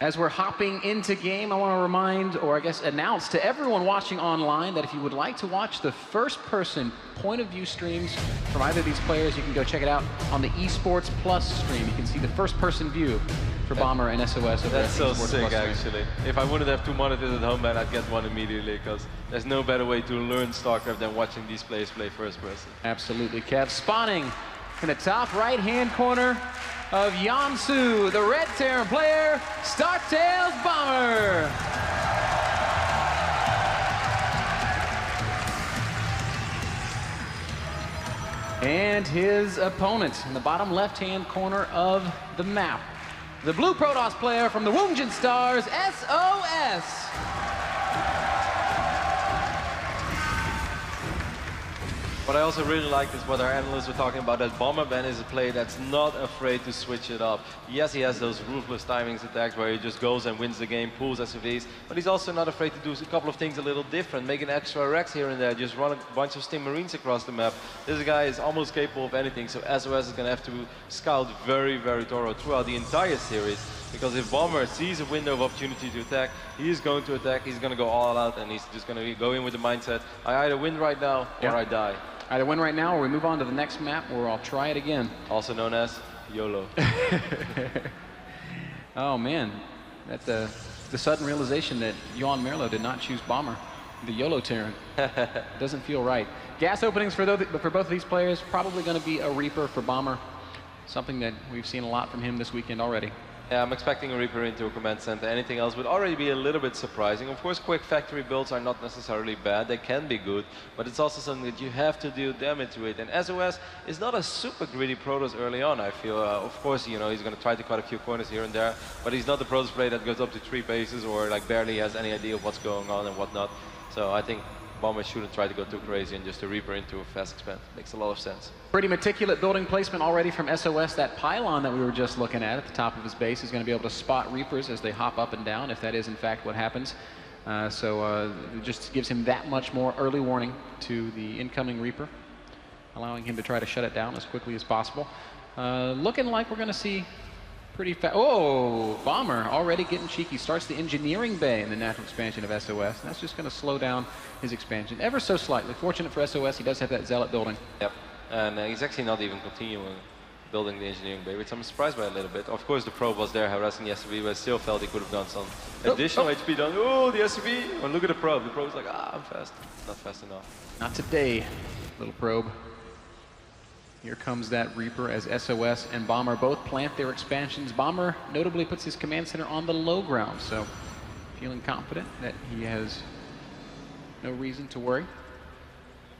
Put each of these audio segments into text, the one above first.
As we're hopping into game, I want to remind, or I guess announce to everyone watching online that if you would like to watch the first-person point-of-view streams from either of these players, you can go check it out on the Esports Plus stream. You can see the first-person view for Bomber and SOS. That's so sick, actually. If I wouldn't have 2 monitors at home, then I'd get one immediately, because there's no better way to learn StarCraft than watching these players play first-person. Absolutely, Kev. Spawning in the top right-hand corner of Yansu, the Red Terran player, Startails Bomber. And his opponent in the bottom left-hand corner of the map, the blue Protoss player from the Woongjin Stars, sOs. What I also really like is what our analysts were talking about, that Bomberman is a player that's not afraid to switch it up. Yes, he has those ruthless timings attacks where he just goes and wins the game, pulls SOVs, but he's also not afraid to do a couple of things a little different, make an extra Rex here and there, just run a bunch of Stim Marines across the map. This guy is almost capable of anything, so SOS is going to have to scout very, very thorough throughout the entire series. Because if Bomber sees a window of opportunity to attack, he is going to attack, he's going to go all out, and he's just going to go in with the mindset, I either win right now or I die. Either win right now or we move on to the next map or I'll try it again. Also known as YOLO. Oh man, that's the sudden realization that Johan Merlo did not choose Bomber, the YOLO Terran. Doesn't feel right. Gas openings for both of these players, probably going to be a Reaper for Bomber. Something that we've seen a lot from him this weekend already. Yeah, I'm expecting a Reaper into a command center. Anything else would already be a little bit surprising. Of course, quick factory builds are not necessarily bad. They can be good, but it's also something that you have to deal damage to it. And SOS is not a super greedy Protoss early on, I feel. Of course, you know, he's going to try to cut a few corners here and there, but he's not the Protoss player that goes up to 3 bases or like barely has any idea of what's going on and whatnot. So I think Bomber shouldn't try to go too crazy and just a Reaper into a fast expand. Makes a lot of sense. Pretty meticulous building placement already from SOS. That pylon that we were just looking at the top of his base is going to be able to spot Reapers as they hop up and down, if that is in fact what happens. It just gives him that much more early warning to the incoming Reaper, allowing him to try to shut it down as quickly as possible. Looking like we're going to see pretty fast. Oh, Bomber already getting cheeky. Starts the engineering bay in the natural expansion of SOS. And that's just going to slow down his expansion ever so slightly. Fortunate for SOS, he does have that Zealot building. Yep, and he's actually not even continuing building the engineering bay, which I'm surprised by a little bit. Of course, the probe was there harassing the SUV, but I still felt he could have done some additional HP done. Oh, the SUV! Oh, look at the probe. The probe's like, I'm fast. Not fast enough. Not today, little probe. Here comes that Reaper as SOS and Bomber both plant their expansions. Bomber notably puts his command center on the low ground, so feeling confident that he has no reason to worry.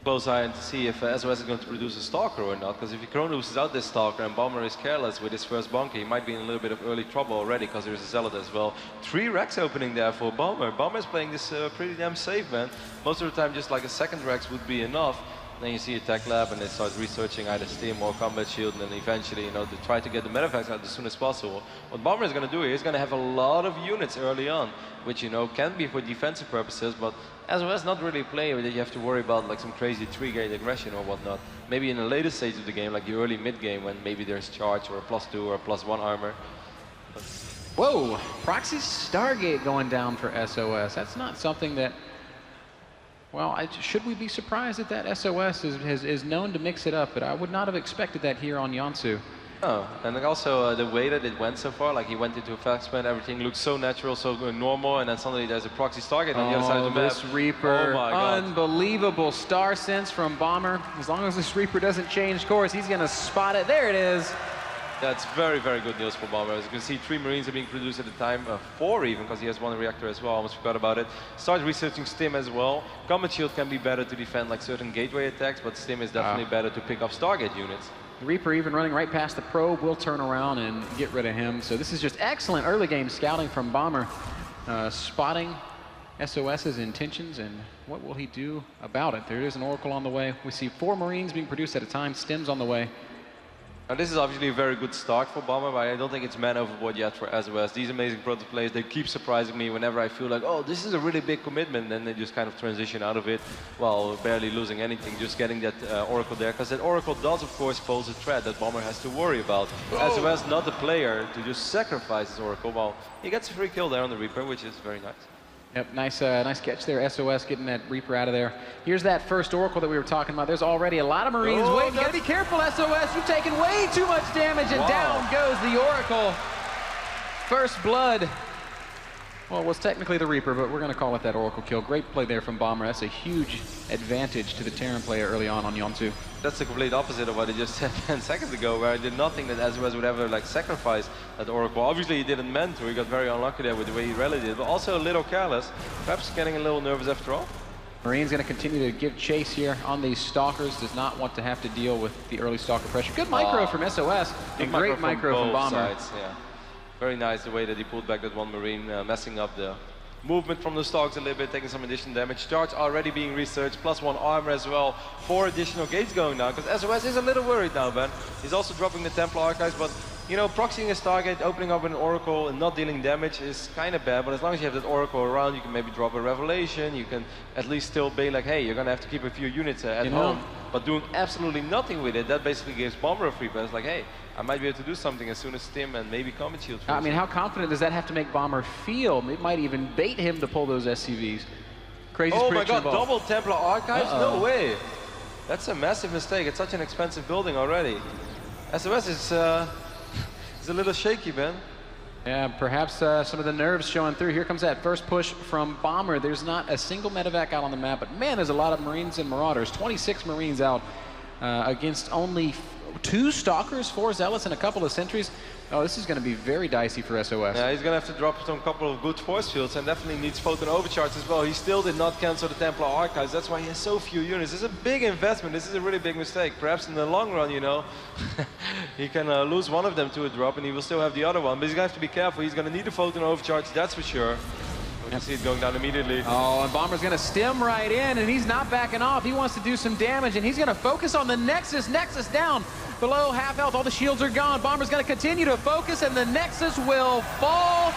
Close eye to see if SOS is going to produce a Stalker or not, because if he chronos out this Stalker and Bomber is careless with his first bunker, he might be in a little bit of early trouble already, because there's a Zealot as well. 3 Rex opening there for Bomber. Bomber is playing this pretty damn safe, man. Most of the time just like a second Rex would be enough. Then you see a tech lab and they start researching either Steam or Combat Shield, and then eventually, you know, they try to get the medevacts out as soon as possible. What Bomber is going to do here, he's going to have a lot of units early on, which, you know, can be for defensive purposes, but SOS not really a player that you have to worry about like some crazy 3-gate aggression or whatnot. Maybe in the later stage of the game, like the early mid-game, when maybe there's charge or a +2 or a +1 armor. But whoa, Proxy Stargate going down for SOS. That's not something that, well, should we be surprised that SOS is known to mix it up, but I would not have expected that here on Yansu. Oh, and also the way that it went so far, like he went into a fast expand, everything looked so natural, so normal, and then suddenly there's a Proxy Stargate on the other side of the map. This Reaper, oh my God. Unbelievable star sense from Bomber. As long as this Reaper doesn't change course, he's going to spot it. There it is. That's very, very good news for Bomber. As you can see, 3 Marines are being produced at a time, 4 even, because he has 1 reactor as well. Almost forgot about it. Start researching Stim as well. Combat Shield can be better to defend like certain gateway attacks, but Stim is definitely better to pick up Stargate units. The Reaper even running right past the probe will turn around and get rid of him. So this is just excellent early game scouting from Bomber, spotting SOS's intentions, and what will he do about it? There is an Oracle on the way. We see 4 Marines being produced at a time. Stim's on the way. Now this is obviously a very good start for Bomber, but I don't think it's man overboard yet for sOs. These amazing proto players, they keep surprising me whenever I feel like, oh, this is a really big commitment, then they just kind of transition out of it while barely losing anything, just getting that Oracle there, because that Oracle does, of course, pose a threat that Bomber has to worry about. sOs not the player to just sacrifice his Oracle. Well, he gets a free kill there on the Reaper, which is very nice. Yep, nice catch there, sOs getting that Reaper out of there. Here's that first Oracle that we were talking about. There's already a lot of Marines waiting. You gotta be careful, sOs. You've taken way too much damage, and down goes the Oracle. First blood. Well, it was technically the Reaper, but we're gonna call it that Oracle kill. Great play there from Bomber. That's a huge advantage to the Terran player early on Yonsu. That's the complete opposite of what I just said 10 seconds ago, where I did not think that sOs would ever like sacrifice that Oracle. Obviously he didn't meant to, he got very unlucky there with the way he rallied it, but also a little careless, perhaps getting a little nervous after all. Marine's going to continue to give chase here on these Stalkers, does not want to have to deal with the early Stalker pressure. Good micro from sOs, and great micro from Bomber. Sides, yeah. Very nice the way that he pulled back that one Marine, messing up the movement from the Stalks a little bit, taking some additional damage. Charge already being researched, +1 armor as well. 4 additional gates going down, because sOs is a little worried now, Ben. He's also dropping the Templar Archives, but you know, proxying a Stargate, opening up an Oracle and not dealing damage is kind of bad, but as long as you have that Oracle around, you can maybe drop a Revelation, you can at least still be like, hey, you're gonna have to keep a few units at home, but doing absolutely nothing with it, that basically gives Bomber a free pass, like, hey, I might be able to do something as soon as Stim and maybe Combat Shield. I mean, how confident does that have to make Bomber feel? It might even bait him to pull those SCVs. Crazy. Oh my god, double Templar Archives? No way. That's a massive mistake. It's such an expensive building already. sOs is a little shaky, Ben. Yeah, perhaps some of the nerves showing through. Here comes that first push from Bomber. There's not a single medevac out on the map, but man, there's a lot of Marines and Marauders. 26 Marines out against only 2 Stalkers, 4 Zealots, and a couple of Sentries. Oh, this is going to be very dicey for sOs. Yeah, he's going to have to drop some couple of good force fields and definitely needs photon overcharge as well. He still did not cancel the Templar Archives. That's why he has so few units. This is a big investment. This is a really big mistake. Perhaps in the long run, you know, he can lose one of them to a drop and he will still have the other one. But he's going to have to be careful. He's going to need the photon overcharge, that's for sure. We can see it going down immediately. Oh, and Bomber's going to stim right in, and he's not backing off. He wants to do some damage, and he's going to focus on the Nexus. Nexus down below half health. All the shields are gone. Bomber's going to continue to focus, and the Nexus will fall.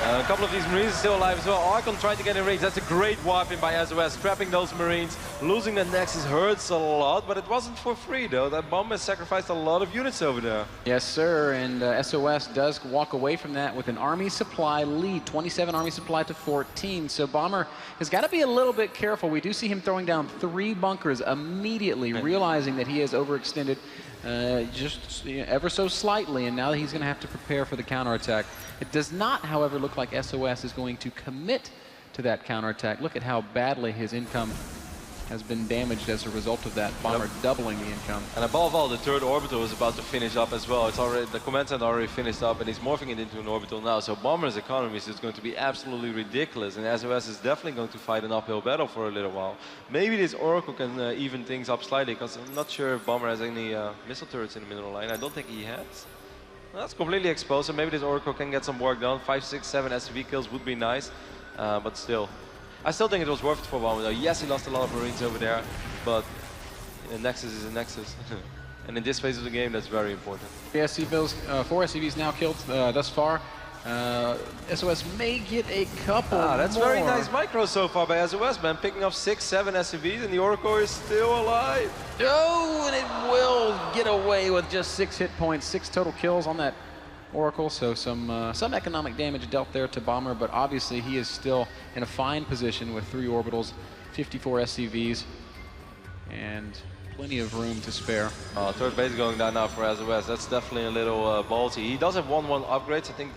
A couple of these Marines are still alive as well. Archon trying to get in range. That's a great weapon by sOs. Trapping those Marines. Losing the Nexus hurts a lot, but it wasn't for free though. That Bomber sacrificed a lot of units over there. Yes, sir. And sOs does walk away from that with an army supply lead. 27 army supply to 14. So Bomber has got to be a little bit careful. We do see him throwing down 3 bunkers immediately, realizing that he has overextended just ever so slightly, and now he's going to have to prepare for the counterattack. It does not, however, look like sOs is going to commit to that counterattack. Look at how badly his income has been damaged as a result of that. Bomber doubling the income. And above all, the 3rd orbital is about to finish up as well. It's already, the command center already finished up and he's morphing it into an orbital now. So Bomber's economy is just going to be absolutely ridiculous, and sOs is definitely going to fight an uphill battle for a little while. Maybe this Oracle can even things up slightly, because I'm not sure if Bomber has any missile turrets in the middle line. I don't think he has. Well, that's completely exposed, so maybe this Oracle can get some work done. 5, 6, 7 SCV kills would be nice, but still. I still think it was worth it for Bomber though. Yes, he lost a lot of Marines over there, but a Nexus is a Nexus. And in this phase of the game, that's very important. 4 SCVs now killed thus far. sOs may get a couple That's more. very nice micro so far by sOs, man. Picking up 6, 7 SCVs, and the Oracle is still alive. Oh, and it will get away with just 6 hit points, 6 total kills on that Oracle. So some economic damage dealt there to Bomber, but obviously he is still in a fine position with 3 orbitals, 54 SCVs, and plenty of room to spare. 3rd base going down now for sOs. That's definitely a little ballsy. He does have 1-1 upgrades. I think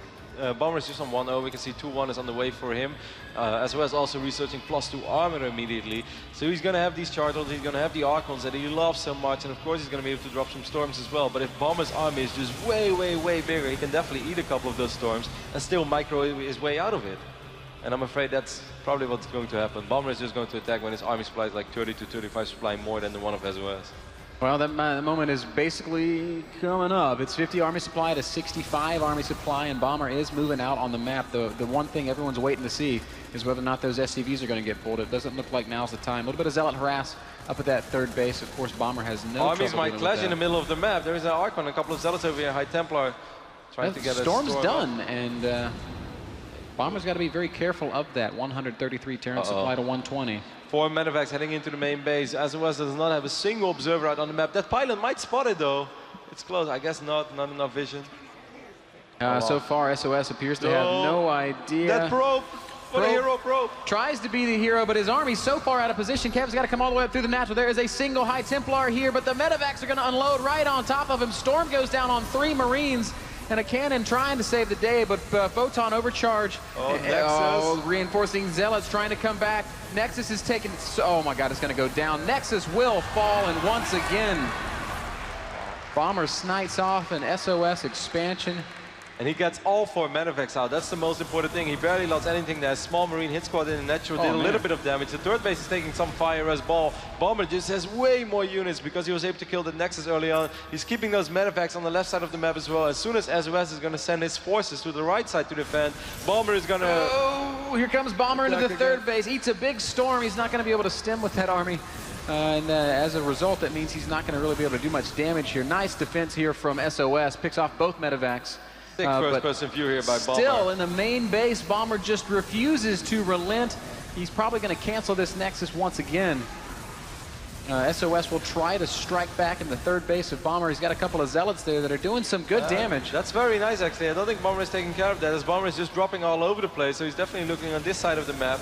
Bomber is just on 1-0. We can see 2-1 is on the way for him. sOs also researching +2 armor immediately. So he's going to have these Chartles, he's going to have the Archons that he loves so much, and of course he's going to be able to drop some Storms as well. But if Bomber's army is just way, way, way bigger, he can definitely eat a couple of those Storms and still micro his way out of it. And I'm afraid that's probably what's going to happen. Bomber is just going to attack when his army supply is like 30 to 35 supply more than the one of sOs. Well, that moment is basically coming up. It's 50 Army supply to 65 Army supply, and Bomber is moving out on the map. The one thing everyone's waiting to see is whether or not those SCVs are going to get pulled. It doesn't look like now's the time. A little bit of Zealot harass up at that third base. Of course, Bomber has no trouble Armies might dealing clash with that. in the middle of the map. There is an Archon, a couple of Zealots over here, High Templar, trying to get Storm's a storm done, up. and Bomber's got to be very careful of that. 133 Terran supply to 120. 4 medevacs heading into the main base. sOs does not have a single observer out on the map. That pylon might spot it though. It's close. I guess not enough vision. So far, SOS appears to have no idea. That probe! What a hero probe! Tries to be the hero, but his army's so far out of position. Kev's got to come all the way up through the natural. There is a single High Templar here, but the medevacs are going to unload right on top of him. Storm goes down on 3 Marines. And a cannon trying to save the day, but Photon overcharge. Nexus. Reinforcing Zealots trying to come back. Nexus is taking, oh my God, it's gonna go down. Nexus will fall, and once again, Bomber snipes off an SOS expansion. And he gets all 4 medevacs out. That's the most important thing. He barely lost anything there. Small Marine hit squad in the natural did a little bit of damage. The third base is taking some fire as ball. Bomber just has way more units because he was able to kill the Nexus early on. He's keeping those medevacs on the left side of the map as well. As soon as sOs is going to send his forces to the right side to defend, Bomber is going to... Oh, here comes Bomber into the third base. Eats a big storm. He's not going to be able to stem with that army. And as a result, that means he's not going to really be able to do much damage here. Nice defense here from SOS. Picks off both medevacs. Sick first-person view here by Bomber. Still, in the main base, Bomber just refuses to relent. He's probably going to cancel this Nexus once again. SOS will try to strike back in the third base of Bomber. He's got a couple of Zealots there that are doing some good damage. That's very nice, actually. I don't think Bomber is taking care of that, as Bomber is just dropping all over the place, so he's definitely looking on this side of the map.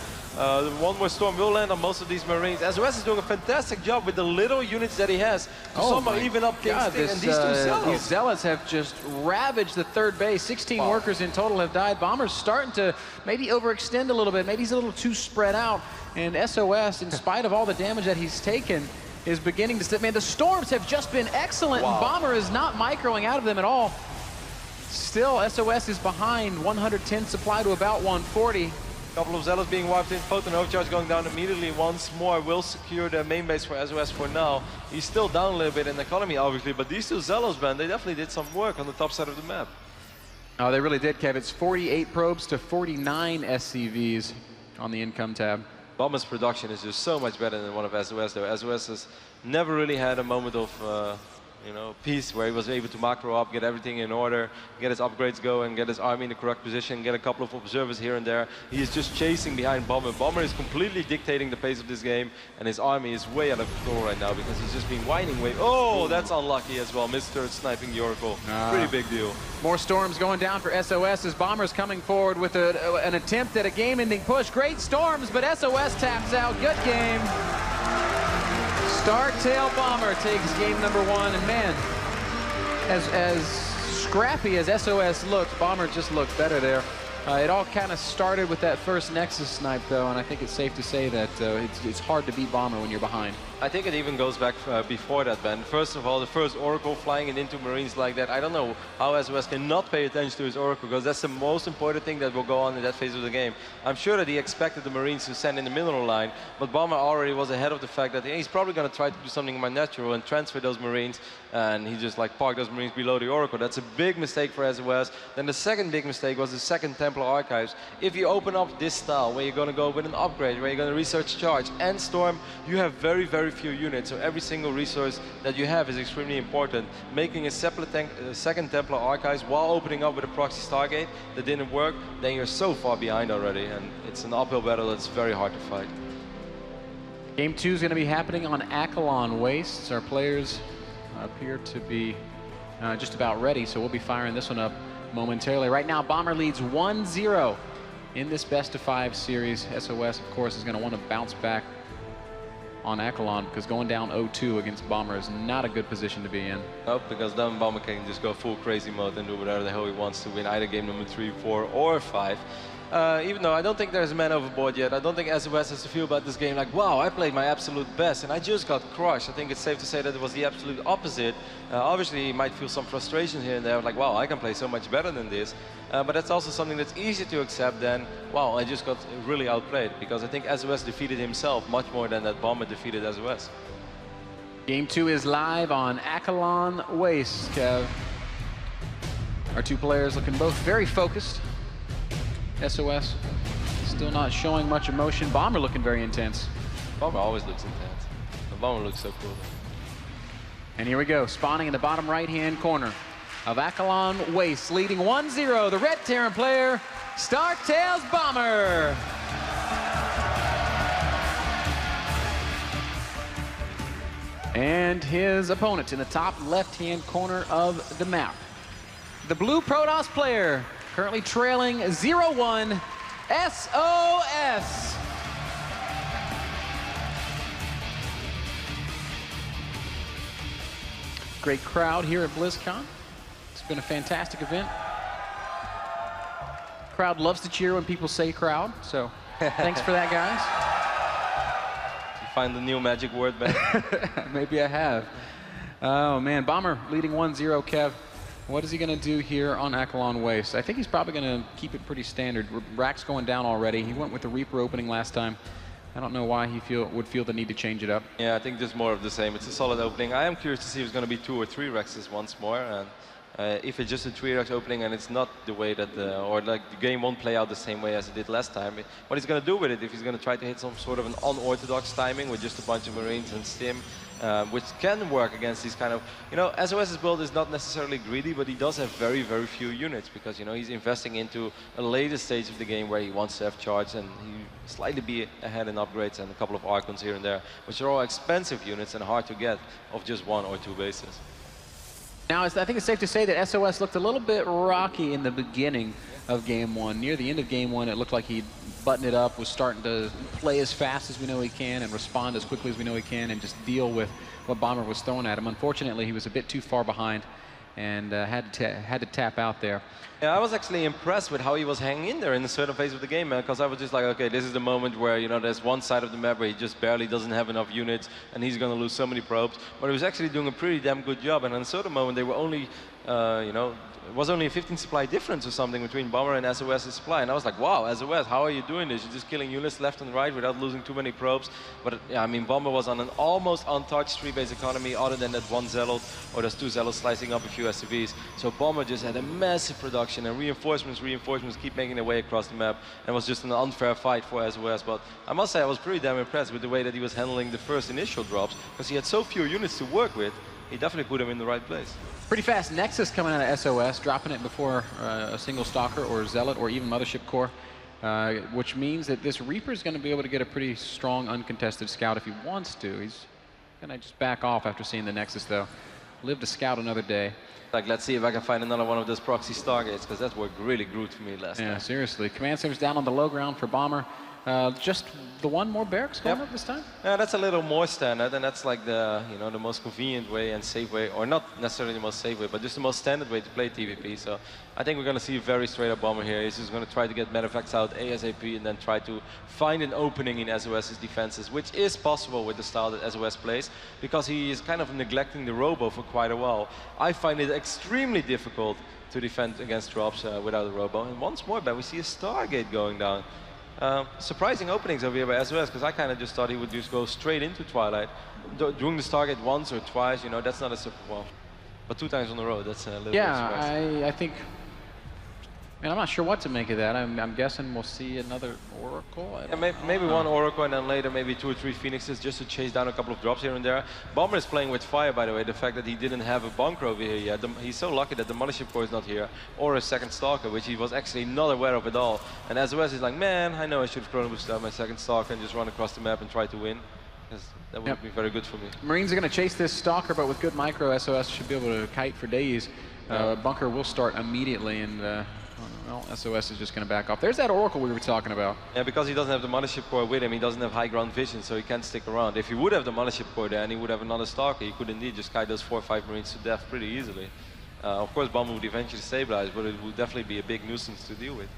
One more storm will land on most of these Marines. sOs is doing a fantastic job with the little units that he has to somehow even up King's Stick, and these two Zealots. These Zealots have just ravaged the third base. 16 workers in total have died. Bomber's starting to maybe overextend a little bit. Maybe he's a little too spread out. And SOS, in spite of all the damage that he's taken, is beginning to... Man, the storms have just been excellent, and Bomber is not microing out of them at all. Still, SOS is behind 110 supply to about 140. Couple of Zealots being wiped in. Photon overcharge going down immediately once more. Will secure the main base for sOs for now. He's still down a little bit in economy, obviously, but these two Zealots, man, they definitely did some work on the top side of the map. Oh, they really did, Kev. It's 48 probes to 49 SCVs on the income tab. Bomber's production is just so much better than one of sOs, though. sOs has never really had a moment of peace where he was able to macro up, get everything in order, get his upgrades going, get his army in the correct position, get a couple of observers here and there. He is just chasing behind Bomber. Bomber is completely dictating the pace of this game, and his army is way out of control right now because he's just been whining way. Oh, that's unlucky as well. Mr. Sniping the Oracle. Pretty big deal. More storms going down for SOS as Bomber's coming forward with an attempt at a game-ending push. Great storms, but SOS taps out. Good game. Star-Tail Bomber takes game number 1, and man, as scrappy as SOS looks, Bomber just looked better there. It all kind of started with that first Nexus snipe, though, and I think it's safe to say that it's hard to beat Bomber when you're behind. I think it even goes back before that, Ben. First of all, the first Oracle flying it into Marines like that. I don't know how sOs cannot pay attention to his Oracle, because that's the most important thing that will go on in that phase of the game. I'm sure that he expected the Marines to send in the mineral line, but Bomber already was ahead of the fact that he's probably going to try to do something more natural and transfer those Marines, and he just like parked those Marines below the Oracle. That's a big mistake for sOs. Then the second big mistake was the second Templar Archives. If you open up this style, where you're going to go with an upgrade, where you're going to research charge and storm, you have very, very few units. So every single resource that you have is extremely important. Making a second Templar Archives while opening up with a proxy Stargate that didn't work, then you're so far behind already, and it's an uphill battle that's very hard to fight. Game 2 is going to be happening on Acheron Wastes. Our players appear to be just about ready, so we'll be firing this one up momentarily. Right now, Bomber leads 1-0 in this best-of-5 series. sOs, of course, is going to want to bounce back on Acheron, because going down 0-2 against Bomber is not a good position to be in. Nope, because then Bomber can just go full crazy mode and do whatever the hell he wants to win either game number 3, 4, or 5. Even though I don't think there's a man overboard yet. I don't think sOs has to feel about this game like, wow, I played my absolute best and I just got crushed. I think it's safe to say that it was the absolute opposite. Obviously, he might feel some frustration here and there, like, wow, I can play so much better than this. But that's also something that's easy to accept than, wow, I just got really outplayed. Because I think sOs defeated himself much more than that Bomber defeated sOs. Game 2 is live on Akalon Waste, Kev. Our two players looking both very focused. SOS still not showing much emotion. Bomber looking very intense. Bomber always looks intense. The Bomber looks so cool. And here we go, spawning in the bottom right-hand corner of Akalon Waste, leading 1-0. The Red Terran player, Starktails Bomber. And his opponent in the top left-hand corner of the map. The blue Protoss player, currently trailing 0-1, sOs. Great crowd here at Blizzcon. It's been a fantastic event. Crowd loves to cheer when people say crowd, so thanks for that, guys. You find the new magic word, Ben? Maybe I have. Oh man, Bomber leading 1-0, Kev. What is he gonna do here on Akalon Waste? I think he's probably gonna keep it pretty standard. Rack's going down already. He went with the Reaper opening last time. I don't know why he would feel the need to change it up. Yeah, I think just more of the same. It's a solid opening. I am curious to see if it's going to be 2 or 3 Rexes once more. And if it's just a 3 Rex opening and it's not the way that, or like the game won't play out the same way as it did last time, what he's going to do with it, if he's going to try to hit some sort of an unorthodox timing with just a bunch of Marines and Stim, which can work against these kind of, you know, SOS's build is not necessarily greedy, but he does have very, very few units because, you know, he's investing into a later stage of the game where he wants to have charge and he slightly be ahead in upgrades and a couple of Archons here and there, which are all expensive units and hard to get off just 1 or 2 bases. Now, I think it's safe to say that SOS looked a little bit rocky in the beginning of Game 1. Near the end of Game 1, it looked like he'd buttoned it up, was starting to play as fast as we know he can and respond as quickly as we know he can and just deal with what Bomber was throwing at him. Unfortunately, he was a bit too far behind and had to tap out there. Yeah, I was actually impressed with how he was hanging in there in a certain phase of the game, man, because I was just like, okay, this is the moment where, you know, there's one side of the map where he just barely doesn't have enough units and he's going to lose so many probes, but he was actually doing a pretty damn good job, and in a certain moment they were only, you know, it was only a 15 supply difference or something between Bomber and SOS's supply, and I was like, wow, SOS, how are you doing this? You're just killing units left and right without losing too many probes. But yeah, I mean, Bomber was on an almost untouched 3-base economy other than that 1 Zealot, or those 2 Zealots slicing up a few SCVs. So Bomber just had a massive production, and reinforcements keep making their way across the map, and it was just an unfair fight for SOS. But I must say, I was pretty damn impressed with the way that he was handling the first initial drops, because he had so few units to work with. He definitely put him in the right place. Pretty fast Nexus coming out of SOS, dropping it before a single Stalker or Zealot or even Mothership Core, which means that this Reaper is going to be able to get a pretty strong uncontested scout if he wants to. He's going to just back off after seeing the Nexus, though. Live to scout another day. Like, let's see if I can find another one of those proxy Stargates, because that's what really grew to me last time. Yeah, seriously. Command center's down on the low ground for Bomber. Just the one more barracks going up this time? Yeah, that's a little more standard, and that's like the, you know, the most convenient way and safe way, or not necessarily the most safe way, but just the most standard way to play TVP. So I think we're going to see a very straight up Bomber here. He's just going to try to get Medevacts out ASAP and then try to find an opening in SOS's defenses, which is possible with the style that SOS plays, because he is kind of neglecting the Robo for quite a while. I find it extremely difficult to defend against drops without a Robo. And once more, Ben, we see a Stargate going down. Surprising openings over here by SOS, because I kind of just thought he would just go straight into Twilight. Doing the Stargate once or twice, you know, that's not a super well. But 2 times on the road, that's a little bit surprising. Yeah, I think, man, I'm not sure what to make of that. I'm guessing we'll see another Oracle. Yeah, maybe 1 Oracle and then later maybe 2 or 3 Phoenixes just to chase down a couple of drops here and there. Bomber is playing with fire, by the way. The fact that he didn't have a bunker over here yet. He's so lucky that the Mothership Core is not here, or a second Stalker, which he was actually not aware of at all. And SOS is like, man, I know I should have chrono boosted out my second Stalker and just run across the map and try to win. That would be very good for me. Marines are going to chase this Stalker, but with good micro, SOS should be able to kite for days. Bunker will start immediately, and well, SOS is just going to back off. There's that Oracle we were talking about. Yeah, because he doesn't have the Mothership Core with him, he doesn't have high ground vision, so he can't stick around. If he would have the Mothership Core there and he would have another Stalker, he could indeed just kite those 4 or 5 Marines to death pretty easily. Of course, Bomber would eventually stabilize, but it would definitely be a big nuisance to deal with.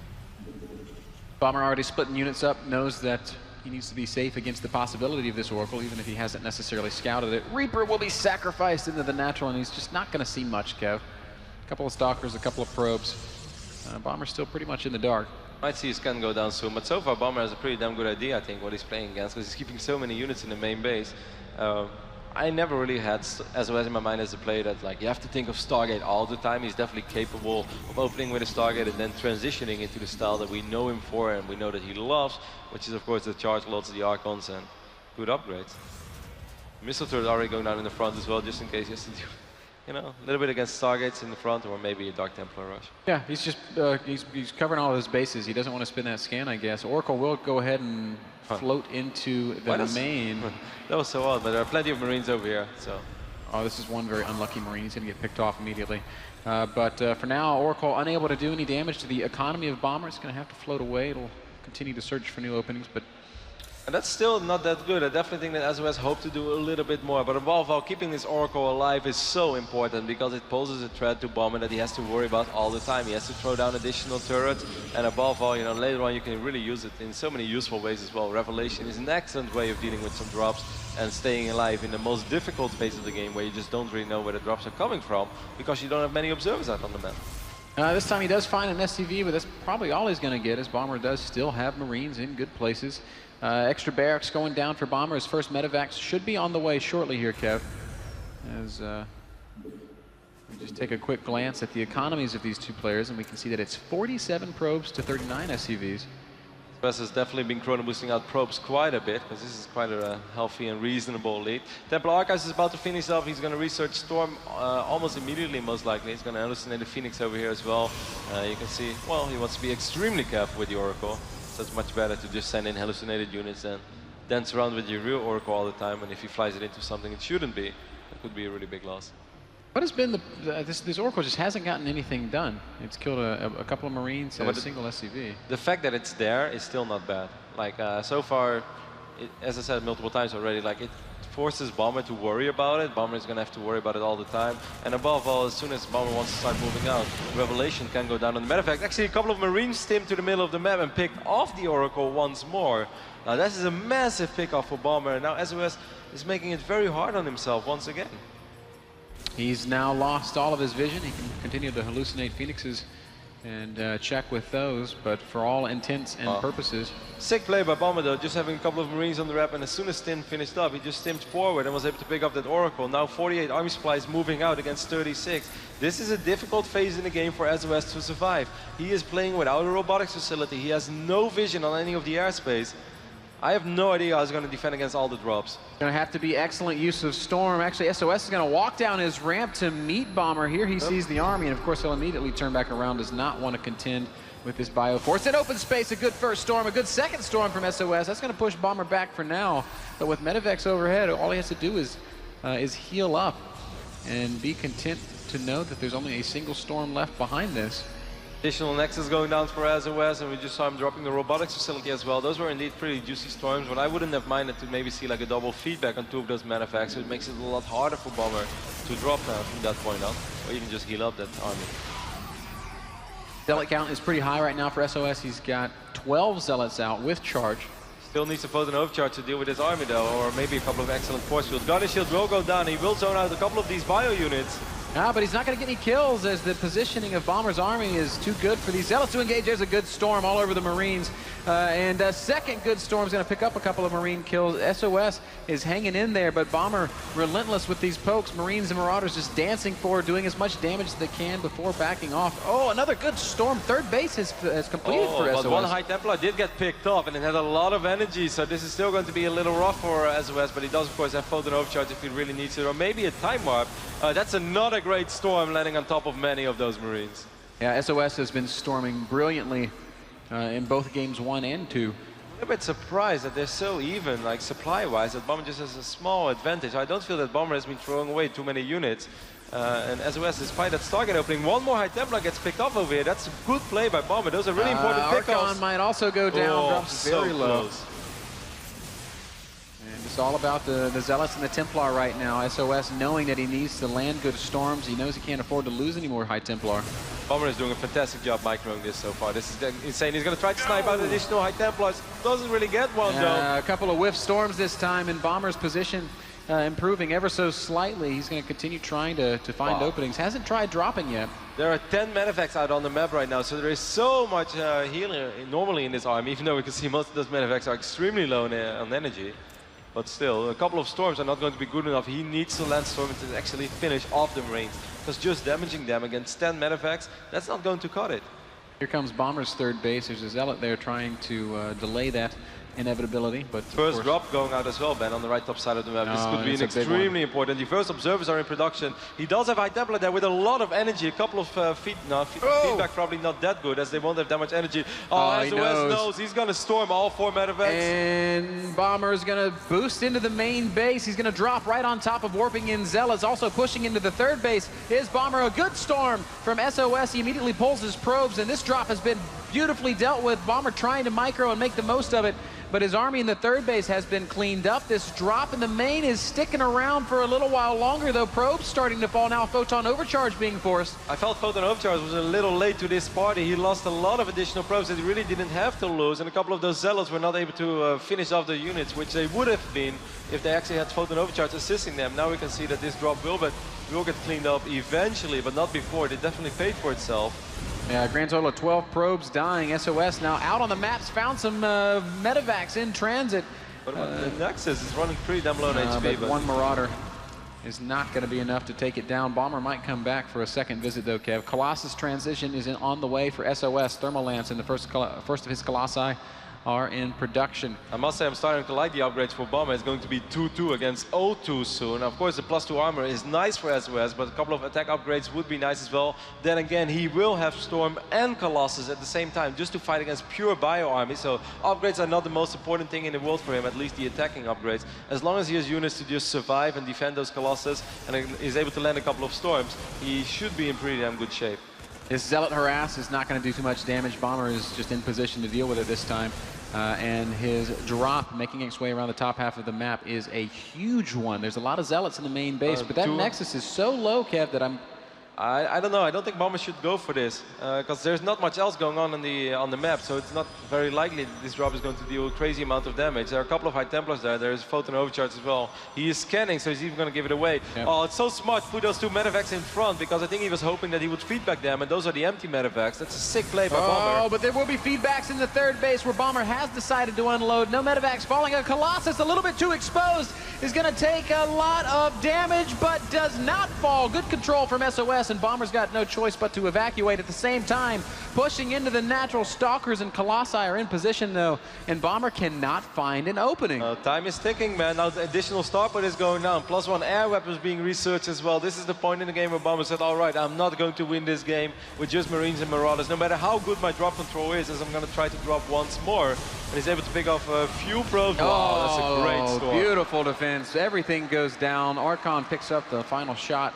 Bomber already splitting units up, knows that he needs to be safe against the possibility of this Oracle, even if he hasn't necessarily scouted it. Reaper will be sacrificed into the natural, and he's just not going to see much, Kev. A couple of Stalkers, a couple of probes. Bomber's still pretty much in the dark. Might see his scan go down soon, but so far Bomber has a pretty damn good idea, I think, what he's playing against, because he's keeping so many units in the main base. I never really had SOS in my mind as a player that like you have to think of Stargate all the time. He's definitely capable of opening with a Stargate and then transitioning into the style that we know him for and we know that he loves, which is of course the charge lots, the Archons, and good upgrades. Missile turret already going down in the front as well, just in case he has to do, you know, a little bit against Stargates in the front, or maybe a Dark Templar rush. Yeah, he's just he's covering all of his bases. He doesn't want to spin that scan, I guess. Oracle will go ahead and float into the main. That was so odd, but there are plenty of Marines over here, so. Oh, this is one very unlucky Marine. He's going to get picked off immediately. But for now, Oracle unable to do any damage to the economy of Bomber. It's going to have to float away. It'll continue to search for new openings, but. And that's still not that good. I definitely think that SOS hope to do a little bit more. But above all, keeping this Oracle alive is so important because it poses a threat to Bomber that he has to worry about all the time. He has to throw down additional turrets. And above all, you know, later on you can really use it in so many useful ways as well. Revelation is an excellent way of dealing with some drops and staying alive in the most difficult phase of the game where you just don't really know where the drops are coming from because you don't have many observers out on the map. This time he does find an SCV, but that's probably all he's going to get as Bomber does still have Marines in good places. Extra barracks going down for Bomber. His first medevacs should be on the way shortly here, Kev. As we just take a quick glance at the economies of these two players, and we can see that it's 47 probes to 39 SCVs. SOS has definitely been chrono boosting out probes quite a bit, because this is quite a healthy and reasonable lead. Templar Archives is about to finish up. He's going to research Storm almost immediately, most likely. He's going to hallucinate the Phoenix over here as well. You can see, well, he wants to be extremely careful with the Oracle. So it's much better to just send in hallucinated units and dance around with your real Oracle all the time. And if he flies it into something it shouldn't be, that could be a really big loss. What has been this Oracle just hasn't gotten anything done. It's killed a couple of Marines and a single SCV. The fact that it's there is still not bad. Like so far, as I said multiple times already, like it forces Bomber to worry about it. Bomber is going to have to worry about it all the time. And above all, as soon as Bomber wants to start moving out, Revelation can go down on the medevac. Actually, a couple of Marines stimmed to the middle of the map and picked off the Oracle once more. Now this is a massive pickoff for Bomber, and now SOS is making it very hard on himself once again. He's now lost all of his vision. He can continue to hallucinate Phoenixes and check with those, but for all intents and purposes. Sick play by Bomber though, just having a couple of Marines on the rep, and as soon as Stim finished up, he just stimmed forward and was able to pick up that Oracle. Now 48 army supplies moving out against 36. This is a difficult phase in the game for SOS to survive. He is playing without a robotics facility. He has no vision on any of the airspace. I have no idea how he's going to defend against all the drops. Going to have to be excellent use of Storm. Actually, SOS is going to walk down his ramp to meet Bomber. Here he sees the army, and of course he'll immediately turn back around, does not want to contend with this Bioforce. In open space, a good first Storm, a good second Storm from SOS. That's going to push Bomber back for now. But with medevacs overhead, all he has to do is heal up and be content to know that there's only a single Storm left behind this. Additional Nexus going down for SOS, and we just saw him dropping the robotics facility as well. Those were indeed pretty juicy storms, but I wouldn't have minded to maybe see like a double feedback on two of those medevacts, so it makes it a lot harder for Bomber to drop from that point on, or even just heal up that army. Zealot count is pretty high right now for SOS. He's got 12 Zealots out with charge. Still needs a photon overcharge to deal with his army though, or maybe a couple of excellent force fields. Guardian Shield will go down, he will zone out a couple of these bio units. But he's not going to get any kills as the positioning of Bomber's army is too good for these Zealots to engage. There's a good Storm all over the Marines. And a second good Storm's going to pick up a couple of Marine kills. SOS is hanging in there, but Bomber relentless with these pokes. Marines and Marauders just dancing forward, doing as much damage as they can before backing off. Oh, another good Storm. Third base has completed for SOS. But one High Templar did get picked off, and it had a lot of energy, so this is still going to be a little rough for SOS, but he does, of course, have photon overcharge if he really needs it, or maybe a time warp. That's another great Storm landing on top of many of those Marines. Yeah, SOS has been storming brilliantly in both games 1 and 2. I'm a bit surprised that they're so even, like supply-wise, that Bomber just has a small advantage. I don't feel that Bomber has been throwing away too many units. And SOS, despite that Stargate opening, one more High Templar gets picked off over here. That's a good play by Bomber. Those are really important pickoffs. Archon might also go down, drops very low. Close. And it's all about the Zealots and the Templar right now. SOS knowing that he needs to land good Storms. He knows he can't afford to lose any more High Templar. Bomber is doing a fantastic job microing this so far. This is insane. He's going to try to snipe out additional High Templars. Doesn't really get one though. A couple of whiff Storms this time, and Bomber's position improving ever so slightly. He's going to continue trying to find openings. Hasn't tried dropping yet. There are 10 medevacs out on the map right now, so there is so much healing normally in this army, even though we can see most of those medevacs are extremely low on energy. But still, a couple of storms are not going to be good enough. He needs to land storms to actually finish off the Marines. Because just damaging them against 10 medevacs, that's not going to cut it. Here comes Bomber's third base. There's a Zealot there trying to delay that inevitability, but first drop going out as well, Ben, on the right top side of the map. This could be an extremely important. The first observers are in production. He does have High Templar there with a lot of energy. A couple of feedback probably not that good, as they won't have that much energy. SOS knows he's going to storm all 4 medevacs. And Bomber is going to boost into the main base. He's going to drop right on top of warping in Zealots, also pushing into the third base. Is Bomber a good storm from SOS? He immediately pulls his probes, and this drop has been beautifully dealt with. Bomber trying to micro and make the most of it, but his army in the third base has been cleaned up. This drop in the main is sticking around for a little while longer, though. Probes starting to fall now. Photon overcharge being forced. I felt Photon overcharge was a little late to this party. He lost a lot of additional probes that he really didn't have to lose, and a couple of those Zealots were not able to finish off the units, which they would have been if they actually had Photon overcharge assisting them. Now we can see that this drop will get cleaned up eventually, but not before. It definitely paid for itself. Yeah, grand total of 12 probes dying. SOS now out on the maps, found some medevacs in transit. But the Nexus is running pretty damn low on HP. But one Marauder is not going to be enough to take it down. Bomber might come back for a second visit, though, Kev. Colossus transition is on the way for SOS. Thermal Lance in the first of his Colossi are in production. I must say I'm starting to like the upgrades for Bomber. It's going to be 2-2 against 0-2 soon. Of course, the +2 armor is nice for SOS, but a couple of attack upgrades would be nice as well. Then again, he will have Storm and Colossus at the same time, just to fight against pure bio army. So upgrades are not the most important thing in the world for him, at least the attacking upgrades. As long as he has units to just survive and defend those Colossus and is able to land a couple of Storms, he should be in pretty damn good shape. His Zealot harass is not going to do too much damage. Bomber is just in position to deal with it this time. And his drop making its way around the top half of the map is a huge one. There's a lot of Zealots in the main base, but that Nexus is so low, Kev, that I don't know. I don't think Bomber should go for this because there's not much else going on the map, so it's not very likely that this drop is going to deal a crazy amount of damage. There are a couple of High Templars there. There's Photon overcharge as well. He is scanning, so he's even going to give it away. Yep. Oh, it's so smart to put those 2 medevacs in front, because I think he was hoping that he would feedback them, and those are the empty medevacs. That's a sick play by Bomber. Oh, but there will be feedbacks in the third base where Bomber has decided to unload. No medevacs falling. A Colossus a little bit too exposed is going to take a lot of damage, but does not fall. Good control from SOS, and Bomber's got no choice but to evacuate at the same time. Pushing into the natural Stalkers, and Colossi are in position, though, and Bomber cannot find an opening. Time is ticking, man. Now the additional Starport is going down. +1 air weapons being researched as well. This is the point in the game where Bomber said, all right, I'm not going to win this game with just Marines and Marauders. No matter how good my drop control is, as I'm going to try to drop once more. And he's able to pick off a few probes. Wow, that's a great storm. Beautiful defense. Everything goes down. Archon picks up the final shot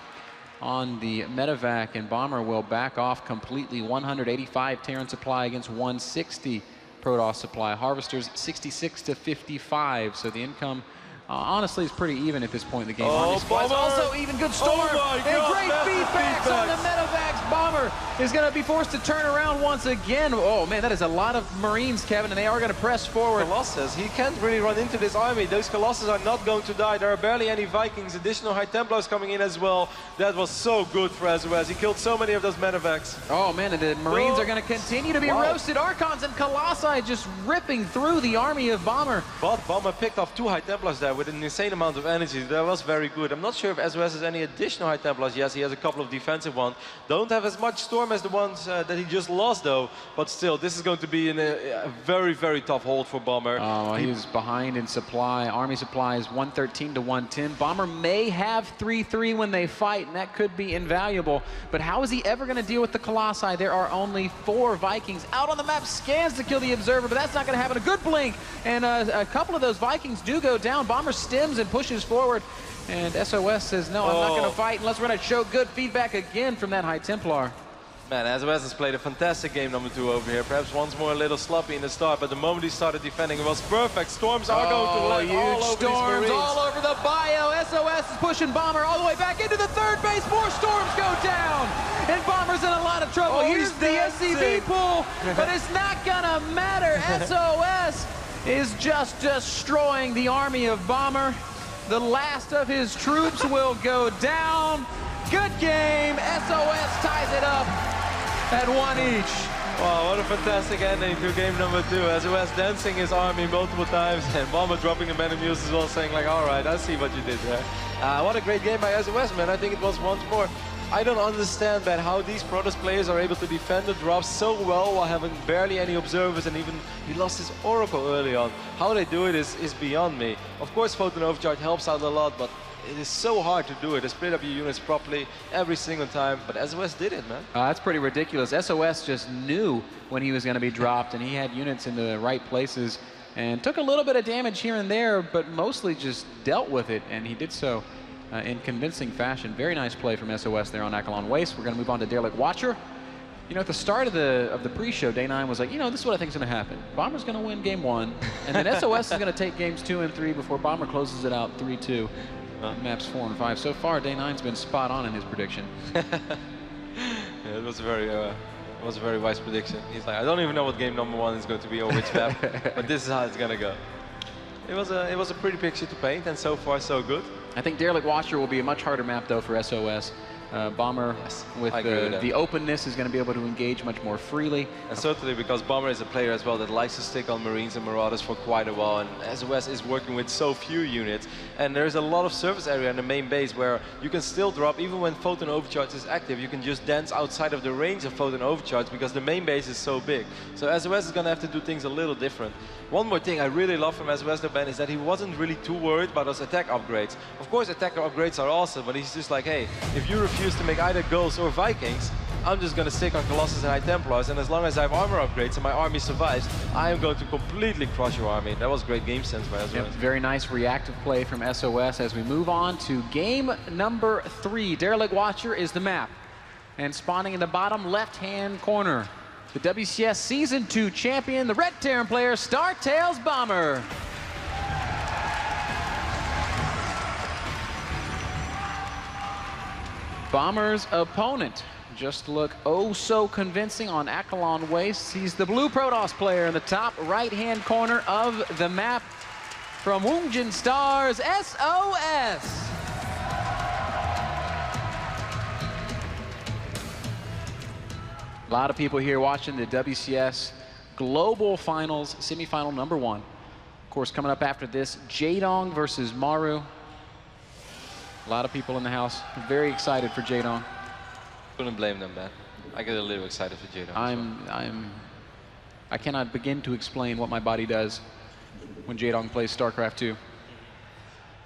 on the medevac, and Bomber will back off completely. 185 Terran supply against 160 Protoss supply. Harvesters 66 to 55, so the income honestly is pretty even at this point in the game. Also even good storm, and great feedbacks on the medevacs. Bomber is going to be forced to turn around once again. Oh man, that is a lot of Marines, Kevin, and they are going to press forward. Colossus, he can't really run into this army. Those Colossus are not going to die. There are barely any Vikings. Additional High Templars coming in as well. That was so good for SOS. He killed so many of those medevacs. Oh man, and the Marines are going to continue to be roasted. Archons and Colossi just ripping through the army of Bomber. But Bomber picked off 2 High Templars there with an insane amount of energy. That was very good. I'm not sure if SOS has any additional High Templars. Yes, he has a couple of defensive ones. Don't have as much Storm as the ones that he just lost, though. But still, this is going to be a very, very tough hold for Bomber. Oh, he's behind in supply. Army supply is 113 to 110. Bomber may have 3-3 when they fight, and that could be invaluable. But how is he ever going to deal with the Colossi? There are only 4 Vikings out on the map. Scans to kill the Observer, but that's not going to happen. A good blink, and a couple of those Vikings do go down. Bomber stems and pushes forward, and SOS says, no, I'm not going to fight unless we're going to show good feedback again from that High Templar. Man, SOS has played a fantastic game number 2 over here. Perhaps once more a little sloppy in the start, but the moment he started defending, it was perfect. Storms are going to land all over these Marines. All over the bio. SOS is pushing Bomber all the way back into the third base. More Storms go down, and Bomber's in a lot of trouble. Here's the SCV pull, but it's not going to matter. SOS is just destroying the army of Bomber. The last of his troops will go down. Good game. SOS ties it up at 1 each. Wow, what a fantastic ending to game number 2. sOs dancing his army multiple times and Bomber dropping the man of muse as well, saying like, all right, I see what you did there. What a great game by sOs, man. I think it was once more. I don't understand, man, how these Protoss players are able to defend the drops so well while having barely any observers, and even he lost his Oracle early on. How they do it is beyond me. Of course, Photon Overcharge helps out a lot, but it is so hard to do it, to split up your units properly every single time, but sOs did it, man. That's pretty ridiculous. sOs just knew when he was going to be dropped, and he had units in the right places, and took a little bit of damage here and there, but mostly just dealt with it, and he did so in convincing fashion. Very nice play from sOs there on Akalon Waste. We're going to move on to Derelict Watcher. You know, at the start of the pre-show, Day9 was like, you know, this is what I think is going to happen. Bomber's going to win game 1, and then sOs is going to take games 2 and 3 before Bomber closes it out 3-2. Maps 4 and 5. So far, Day9's been spot on in his prediction. Yeah, it was a very wise prediction. He's like, I don't even know what game number 1 is going to be or which map, but this is how it's going to go. It was a pretty picture to paint, and so far so good. I think Derelict Watcher will be a much harder map though for sOs. Bomber, Yes, with the openness, is going to be able to engage much more freely. And certainly because Bomber is a player as well that likes to stick on Marines and Marauders for quite a while, and sOs is working with so few units, and there's a lot of surface area in the main base where you can still drop, even when Photon Overcharge is active, you can just dance outside of the range of Photon Overcharge because the main base is so big. So sOs is going to have to do things a little different. One more thing I really love from sOs though, Ben, is that he wasn't really too worried about those attack upgrades. Of course, attack upgrades are awesome, but he's just like, hey, if you refuse to make either Ghosts or Vikings, I'm just going to stick on Colossus and High Templars, and as long as I have armor upgrades and my army survives, I am going to completely crush your army. That was great game sense by sOs. Yep, very nice reactive play from sOs as we move on to game number 3. Derelict Watcher is the map, and spawning in the bottom left-hand corner, the WCS Season 2 champion, the Red Terran player, StarTails Bomber. Bomber's opponent just look oh so convincing on Akalon Waste. He's the blue Protoss player in the top right-hand corner of the map from Woongjin Stars, sOs. A lot of people here watching the WCS Global Finals, semifinal number 1. Of course, coming up after this, Jaedong versus Maru. A lot of people in the house very excited for Jaedong. Couldn't blame them, man. I get a little excited for Jaedong. I cannot begin to explain what my body does when Jaedong plays StarCraft 2.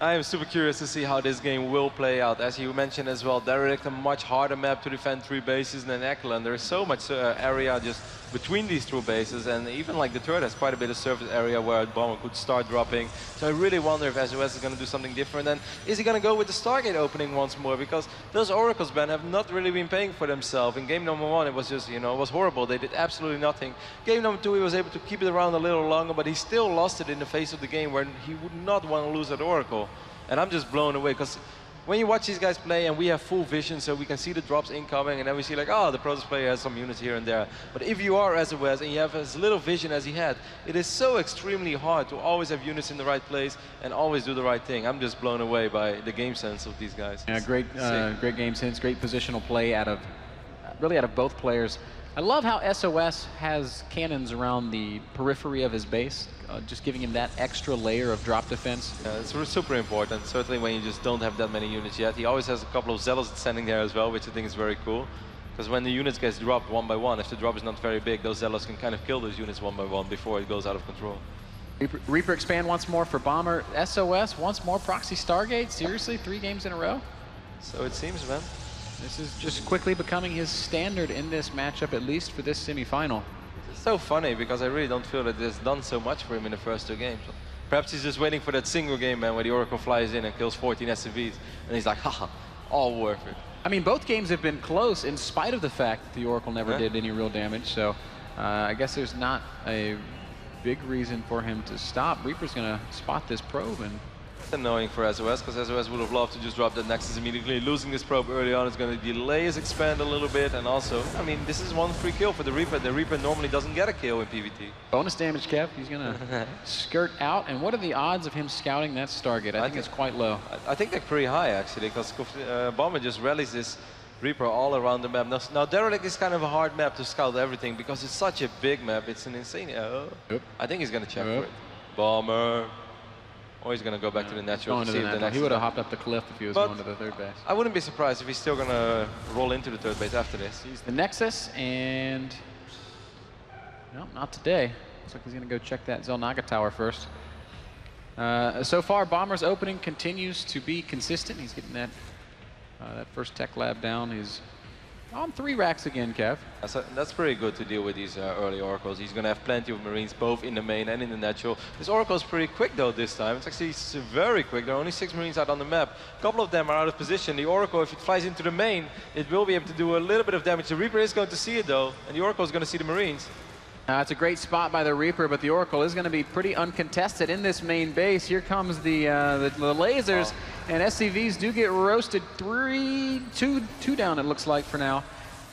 I am super curious to see how this game will play out. As you mentioned as well, Derelict, a much harder map to defend 3 bases than Akalon. There is so much area just between these 2 bases, and even like the turret has quite a bit of surface area where Bomber could start dropping. So I really wonder if sOs is going to do something different, and is he going to go with the Stargate opening once more? Because those Oracles, Ben, have not really been paying for themselves. In game number 1, it was just, you know, it was horrible. They did absolutely nothing. Game number 2, he was able to keep it around a little longer, but he still lost it in the face of the game where he would not want to lose that Oracle. And I'm just blown away, because when you watch these guys play and we have full vision, so we can see the drops incoming, and then we see like, oh, the Protoss player has some units here and there. But if you are sOs and you have as little vision as he had, it is so extremely hard to always have units in the right place and always do the right thing. I'm just blown away by the game sense of these guys. Yeah, great game sense, great positional play out of both players. I love how sOs has cannons around the periphery of his base, just giving him that extra layer of drop defense. Yeah, it's super important, certainly when you just don't have that many units yet. He always has a couple of Zealots standing there as well, which I think is very cool. Because when the units gets dropped one by one, if the drop is not very big, those Zealots can kind of kill those units one by one before it goes out of control. Reaper expand once more for Bomber. sOs once more proxy Stargate. Seriously, 3 games in a row? So it seems, man. This is just quickly becoming his standard in this matchup, at least for this semifinal. It's so funny because I really don't feel that it's done so much for him in the first 2 games. Perhaps he's just waiting for that single game, man, where the Oracle flies in and kills 14 SCVs, and he's like, haha, all worth it. I mean, both games have been close in spite of the fact that the Oracle never did any real damage, so I guess there's not a big reason for him to stop. Reaper's going to spot this probe, and annoying for sOs, because sOs would have loved to just drop that Nexus immediately. Losing this probe early on is going to delay his expand a little bit, and also, I mean, this is 1 free kill for the Reaper. The Reaper normally doesn't get a kill in PvT. Bonus damage, Kev. He's going to skirt out, and what are the odds of him scouting that Stargate? I think it's quite low. I think they're pretty high, actually, because Bomber just rallies Reaper all around the map. Now Derelict is kind of a hard map to scout everything because it's such a big map. It's an insane. I think he's going to check for it. Bomber. Or he's going to go back to the natural. Going to the natural. He would have hopped up the cliff if he was going to the third base. I wouldn't be surprised if he's still going to roll into the third base after this. He's the Nexus, and no, not today. Looks like he's going to go check that Zelnaga tower first. So far, Bomber's opening continues to be consistent. He's getting that first tech lab down. He's on 3 racks again, Kev. That's pretty good to deal with these early Oracles. He's going to have plenty of Marines, both in the main and in the natural. This Oracle is pretty quick, though, this time. It's actually very quick. There are only 6 Marines out on the map. A couple of them are out of position. The Oracle, if it flies into the main, it will be able to do a little bit of damage. The Reaper is going to see it, though, and the Oracle is going to see the Marines. It's a great spot by the Reaper, but the Oracle is going to be pretty uncontested in this main base. Here comes the lasers, and SCVs do get roasted. 2 down, it looks like, for now.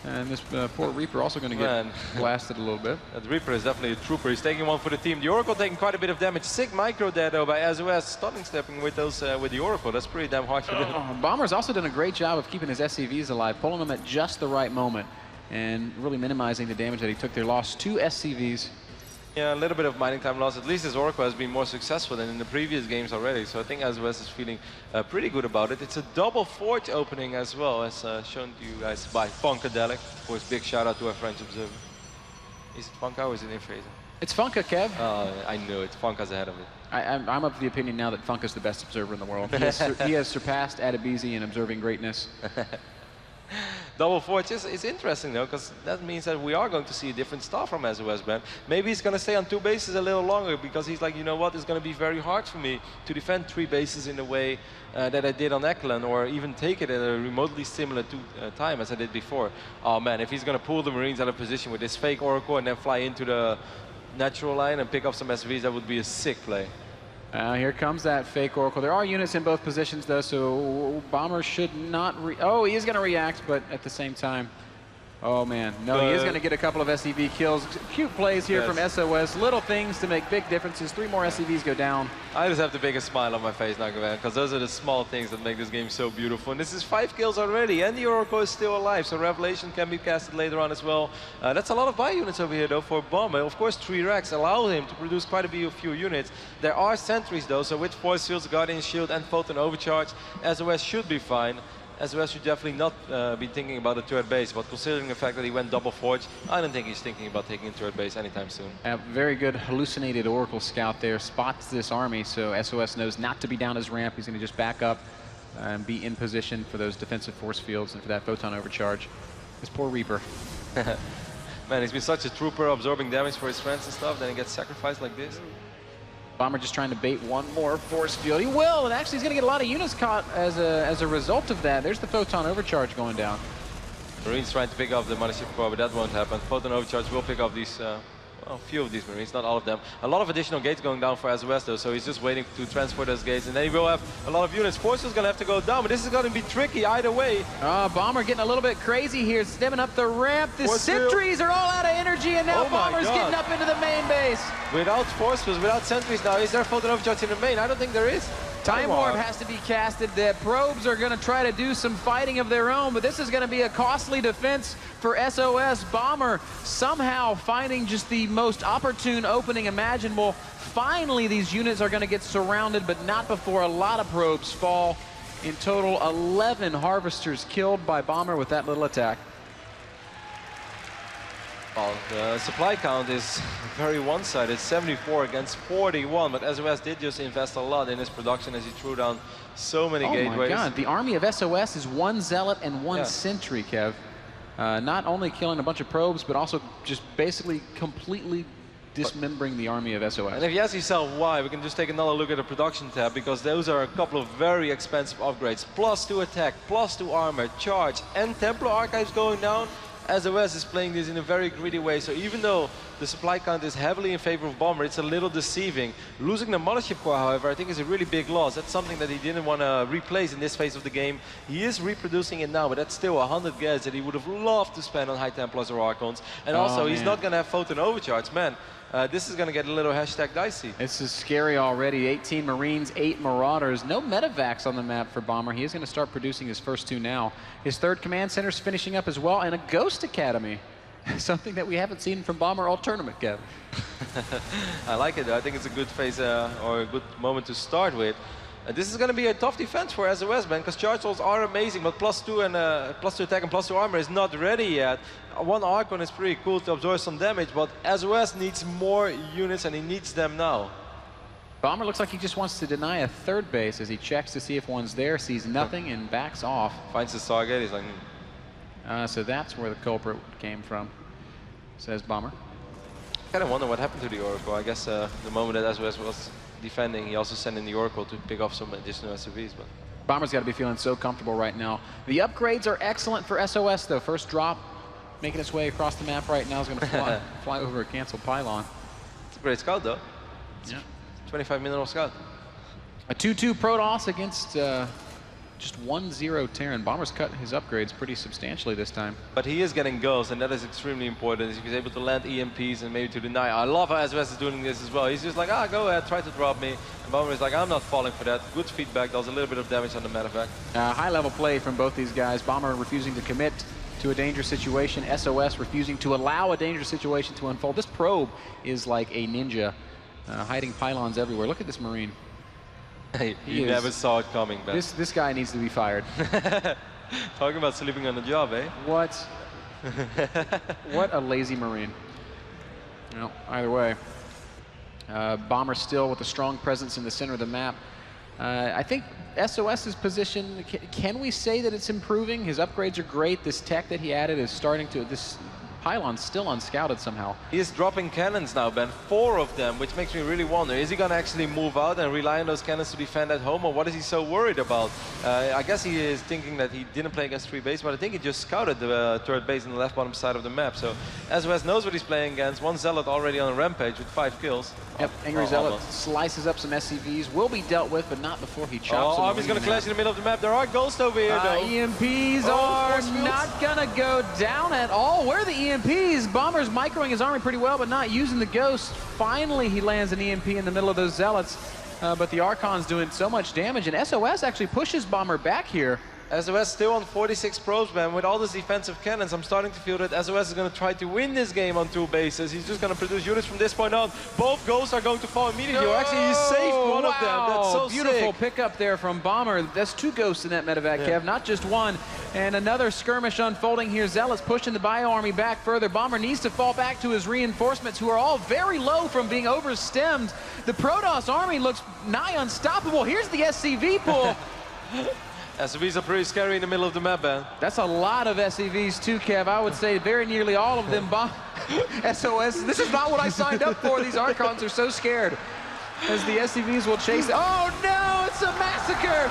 And this poor Reaper also going to get blasted a little bit. The Reaper is definitely a trooper. He's taking one for the team. The Oracle taking quite a bit of damage. Sick micro there, though, by sOs. Stunning stepping with those with the Oracle. That's pretty damn hard to do. Bomber's also done a great job of keeping his SCVs alive, pulling them at just the right moment, and really minimizing the damage that he took there. Lost 2 SCVs. Yeah, a little bit of mining time loss. At least his Oracle has been more successful than in the previous games already. So I think sOs is feeling pretty good about it. It's a double forge opening as well, as shown to you guys by Funkadelic. Of course, big shout out to our French observer. Is it Funka or is it Infraser? It's Funka, Kev. I knew it. Funka's ahead of it. I'm of the opinion now that Funka's the best observer in the world. He has surpassed Adebisi in observing greatness. Double forge is interesting, though, because that means that we are going to see a different style from sOs, man. Maybe he's going to stay on 2 bases a little longer because he's like, you know what, it's going to be very hard for me to defend 3 bases in the way that I did on Eklan, or even take it at a remotely similar time as I did before. Oh man, if he's going to pull the Marines out of position with this fake Oracle and then fly into the natural line and pick up some SVs, that would be a sick play. Here comes that fake Oracle. There are units in both positions, though, so Bomber should not oh, he is going to react, but at the same time, oh man, no, he is going to get a couple of SCV kills. Cute plays here from sOs. Little things to make big differences. 3 more SCVs go down. I just have the biggest smile on my face now, because those are the small things that make this game so beautiful. And this is 5 kills already, and the Oracle is still alive, so Revelation can be casted later on as well. That's a lot of buy units over here, though, for Bomber. Of course, 3 racks allow him to produce quite a few units. There are sentries, though, so with Force Fields, Guardian Shield, and Photon Overcharge, sOs should be fine. sOs should definitely not be thinking about a third base, but considering the fact that he went double forge, I don't think he's thinking about taking a third base anytime soon. A very good hallucinated Oracle scout there, spots this army, so sOs knows not to be down his ramp. He's going to just back up and be in position for those defensive force fields and for that photon overcharge. This poor Reaper. Man, he's been such a trooper, absorbing damage for his friends and stuff, then he gets sacrificed like this. Bomber just trying to bait one more force field. He will, and actually he's going to get a lot of units caught as a result of that. There's the photon overcharge going down. Marines trying to pick up the Mothership Core, but that won't happen. Photon overcharge will pick up these, well, a few of these Marines, not all of them. A lot of additional gates going down for sOs, though, so he's just waiting to transfer those gates, and then he will have a lot of units. Force is going to have to go down, but this is going to be tricky either way. Bomber getting a little bit crazy here, stemming up the ramp. The sentries are all out of energy, and now Bomber's getting up into the main base. Without force fields, without sentries now, is there Photon overcharge in the main? I don't think there is. Time Warp has to be casted. The probes are going to try to do some fighting of their own, but this is going to be a costly defense for sOs. Bomber somehow finding just the most opportune opening imaginable. Finally, these units are going to get surrounded, but not before a lot of probes fall. In total, 11 harvesters killed by Bomber with that little attack. Well, the supply count is very one-sided, 74 against 41, but sOs did just invest a lot in his production as he threw down so many gateways. Oh my god, the army of sOs is 1 Zealot and 1 Sentry, Kev. Not only killing a bunch of probes, but also just basically completely dismembering the army of sOs. And if you ask yourself why, we can just take another look at the production tab, because those are a couple of very expensive upgrades. +2 attack, +2 armor, charge, and Templar archives going down. sOs is playing this in a very greedy way, so even though the supply count is heavily in favor of Bomber, it's a little deceiving. Losing the Mothership Core, however, I think is a really big loss. That's something that he didn't want to replace in this phase of the game. He is reproducing it now, but that's still 100 gas that he would have loved to spend on High Templars or Archons. And also, he's not going to have Photon Overcharge. Man, this is going to get a little hashtag dicey. This is scary already. 18 Marines, 8 Marauders. No medevacs on the map for Bomber. He is going to start producing his first 2 now. His 3rd command center is finishing up as well, and a Ghost Academy. Something that we haven't seen from Bomber all tournament, Kev. I like it, though. I think it's a good phase or a good moment to start with. This is going to be a tough defense for SOS, man, because charge rolls are amazing, but +2 and +2 attack and +2 armor is not ready yet. 1 Archon is pretty cool to absorb some damage, but SOS needs more units and he needs them now. Bomber looks like he just wants to deny a 3rd base as he checks to see if one's there, sees nothing, and backs off. Finds the target, he's like... So that's where the culprit came from, says Bomber. I kind of wonder what happened to the Oracle. I guess the moment that SOS was defending, he also sent in the Oracle to pick off some additional SUVs. But Bomber's got to be feeling so comfortable right now. The upgrades are excellent for SOS, though. First drop, making its way across the map right now, is going to fly over a canceled pylon. It's a great scout, though. Yeah. 25 mineral scout. A 2-2 Protoss against just 1-0 Terran. Bomber's cut his upgrades pretty substantially this time. But he is getting ghosts, and that is extremely important. He's able to land EMPs and maybe to deny. I love how SOS is doing this as well. He's just like, go ahead, try to drop me. And Bomber is like, I'm not falling for that. Good feedback, does a little bit of damage on the medevac. High-level play from both these guys. Bomber refusing to commit to a dangerous situation. SOS refusing to allow a dangerous situation to unfold. This probe is like a ninja, hiding pylons everywhere. Look at this Marine. Hey, you never saw it coming, Ben. This guy needs to be fired. Talking about sleeping on the job, eh? What? What a lazy Marine. No, either way. Bomber still with a strong presence in the center of the map. I think SOS's position, can we say that it's improving? His upgrades are great. This tech that he added is starting to, this pylon's still unscouted somehow. He is dropping cannons now, Ben. 4 of them, which makes me really wonder, is he going to actually move out and rely on those cannons to defend at home, or what is he so worried about? I guess he is thinking that he didn't play against 3 base, but I think he just scouted the 3rd base on the left bottom side of the map. So SOS knows what he's playing against. 1 Zealot already on a rampage with 5 kills. Yep, Angry Zealot slices up some SCVs, will be dealt with, but not before he chops them. Army's going to clash in the middle of the map. There are ghosts over here, though. EMPs are not going to go down at all. Where are the EMPs? Bomber's microing his army pretty well, but not using the ghost. Finally, he lands an EMP in the middle of those Zealots, but the Archon's doing so much damage, and SOS actually pushes Bomber back here. SOS still on 46 probes, man. With all these defensive cannons, I'm starting to feel that SOS is going to try to win this game on 2 bases. He's just going to produce units from this point on. Both ghosts are going to fall immediately. No! Actually, he saved one of them. That's so beautiful sick. pickup there from Bomber. That's 2 ghosts in that medevac, Kev, not just 1. And another skirmish unfolding here. Zealots pushing the bio army back further. Bomber needs to fall back to his reinforcements, who are all very low from being overstemmed. The Protoss army looks nigh unstoppable. Here's the SCV pool. SCVs are pretty scary in the middle of the map, man. That's a lot of SCVs too, Kev. I would say very nearly all of them SOS. This is not what I signed up for. These Archons are so scared as the SCVs will chase. Oh no, it's a massacre!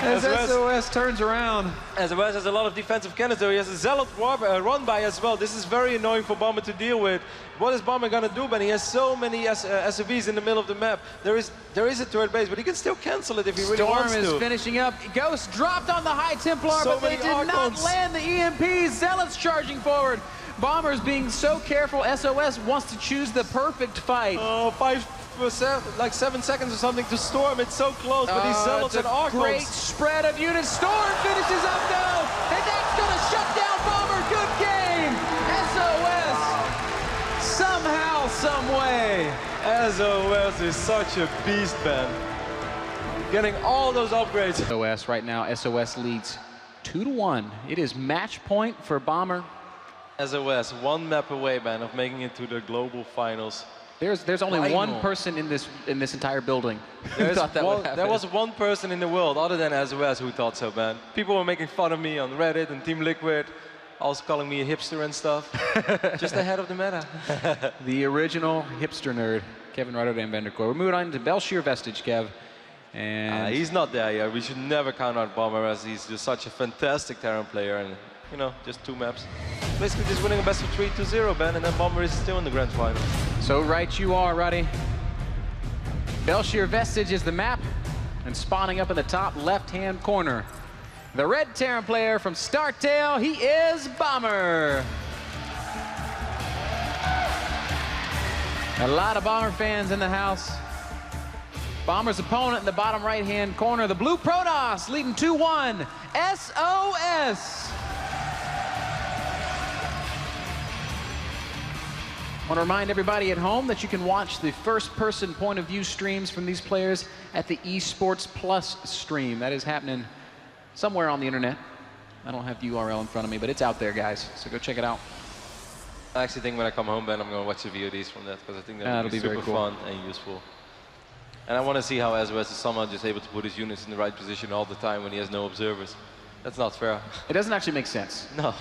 As SOS turns around. SOS has a lot of defensive cannons, though. He has a Zealot run by as well. This is very annoying for Bomber to deal with. What is Bomber going to do, Ben? He has so many SUVs in the middle of the map. There is a 3rd base, but he can still cancel it if he really wants to. Storm is finishing up. Ghost dropped on the High Templar, but they did not land the EMPs. Zealots charging forward. Bomber's being so careful. SOS wants to choose the perfect fight. Oh, 7 seconds or something to Storm. It's so close, but these Zealots and Archons. Great spread of units. Storm finishes up though, and that's going to shut down Bomber. Good game. SOS somehow, some way. SOS is such a beast, Ben. Getting all those upgrades. SOS right now. SOS leads 2-1. It is match point for Bomber. SOS 1 map away, man, of making it to the global finals. There's only 1 person in this entire building who thought that would happen. There was 1 person in the world other than SOS who thought so, man. People were making fun of me on Reddit and Team Liquid, also calling me a hipster and stuff. Just ahead of the meta. The original hipster nerd, Kevin Rotterdam Vanderkoy. We're moving on to Belshir Vestige, Kev. And he's not there yet. We should never count out Bomber, as he's just such a fantastic Terran player, and you know, just 2 maps. Basically just winning a best of 3 2-0, Ben, and then Bomber is still in the grand final. So right you are, Roddy. Belshir Vestige is the map, and spawning up in the top left-hand corner. The red Terran player from Startail, he is Bomber. A lot of Bomber fans in the house. Bomber's opponent in the bottom right-hand corner, the blue Protoss, leading 2-1, SOS. I want to remind everybody at home that you can watch the first-person point of view streams from these players at the Esports Plus stream. That is happening somewhere on the internet. I don't have the URL in front of me, but it's out there, guys. So go check it out. I actually think when I come home, Ben, I'm going to watch the VODs from that because I think that will be super fun and useful. And I want to see how SOS is somehow just able to put his units in the right position all the time when he has no observers. That's not fair. It doesn't actually make sense. No.